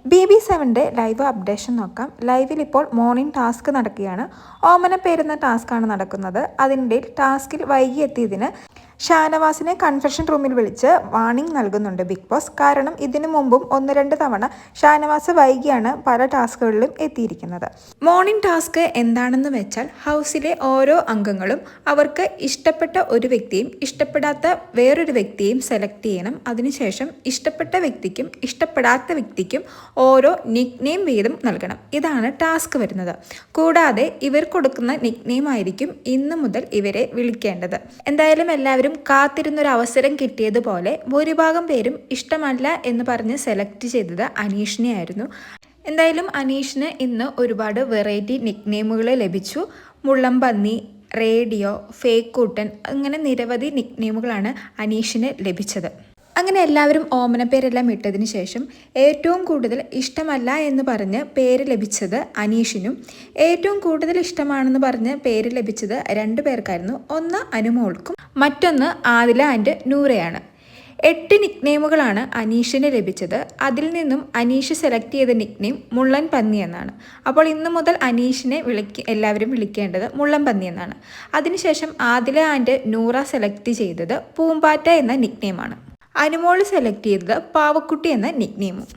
BB7 live updation നോക്കാം. ലൈവിൽ ഇപ്പോൾ മോർണിംഗ് ടാസ്ക് നടക്കുകയാണ്. ഓമന പേരെന്ന ടാസ്ക്കാണ് നടക്കുന്നത്. അതിനിടയിൽ ടാസ്കിൽ വൈകി എത്തിയതിന് ഷാനവാസിനെ കൺഫെഷൻ റൂമിൽ വിളിച്ച് വാർണിംഗ് നൽകുന്നുണ്ട് ബിഗ് ബോസ്. കാരണം ഇതിനു മുമ്പും 1-2 തവണ ഷാനവാസ് വൈകിയാണ് പല ടാസ്കുകളിലും എത്തിയിരിക്കുന്നത്. മോർണിംഗ് ടാസ്ക് എന്താണെന്ന് വെച്ചാൽ ഹൗസിലെ ഓരോ അംഗങ്ങളും അവർക്ക് ഇഷ്ടപ്പെട്ട ഒരു വ്യക്തിയും ഇഷ്ടപ്പെടാത്ത വേറൊരു വ്യക്തിയെയും സെലക്ട് ചെയ്യണം. അതിനുശേഷം ഇഷ്ടപ്പെട്ട വ്യക്തിക്കും ഇഷ്ടപ്പെടാത്ത വ്യക്തിക്കും ഓരോ നിക് നെയിം വീതം നൽകണം. ഇതാണ് ടാസ്ക് വരുന്നത്. കൂടാതെ ഇവർ കൊടുക്കുന്ന നിക് നെയിം ആയിരിക്കും ഇന്നു മുതൽ ഇവരെ വിളിക്കേണ്ടത്. എന്തായാലും എല്ലാവരും കാത്തിരുന്നൊരു അവസരം കിട്ടിയതുപോലെ ഭൂരിഭാഗം പേരും ഇഷ്ടമല്ല എന്ന് പറഞ്ഞ് സെലക്ട് ചെയ്തത് അനീഷിനെ ആയിരുന്നു. എന്തായാലും അനീഷിന് ഇന്ന് ഒരുപാട് വെറൈറ്റി നിക് നെയിമുകൾ ലഭിച്ചു. മുള്ളംപന്നി, റേഡിയോ, ഫേക്ക് കൂട്ടൻ, അങ്ങനെ നിരവധി നിക് നെയിമുകളാണ് അനീഷിന് ലഭിച്ചത്. അങ്ങനെ എല്ലാവരും ഓമന പേരെല്ലാം ഇട്ടതിന് ശേഷം ഏറ്റവും കൂടുതൽ ഇഷ്ടമല്ല എന്ന് പറഞ്ഞ് പേര് ലഭിച്ചത് അനീഷിനും ഏറ്റവും കൂടുതൽ ഇഷ്ടമാണെന്ന് പറഞ്ഞ് പേര് ലഭിച്ചത് 2 പേർക്കായിരുന്നു. ഒന്ന് അനുമോൾക്കും മറ്റൊന്ന് ആദില ആൻഡ് നൂറയാണ്. 8 നിക് നെയിമുകളാണ് അനീഷിന് ലഭിച്ചത്. അതിൽ നിന്നും അനീഷ് സെലക്ട് ചെയ്ത നിക് നെയിം മുള്ളൻ പന്നി എന്നാണ്. അപ്പോൾ ഇന്ന് മുതൽ അനീഷിനെ എല്ലാവരും വിളിക്കേണ്ടത് മുള്ളൻ പന്നി എന്നാണ്. അതിനുശേഷം ആദില ആൻഡ് നൂറ സെലക്ട് ചെയ്തത് പൂമ്പാറ്റ എന്ന നിക് നെയിമാണ്. അനുമോൾ സെലക്ട് ചെയ്തത് പാവക്കുട്ടി എന്ന നിക് നെയിമും.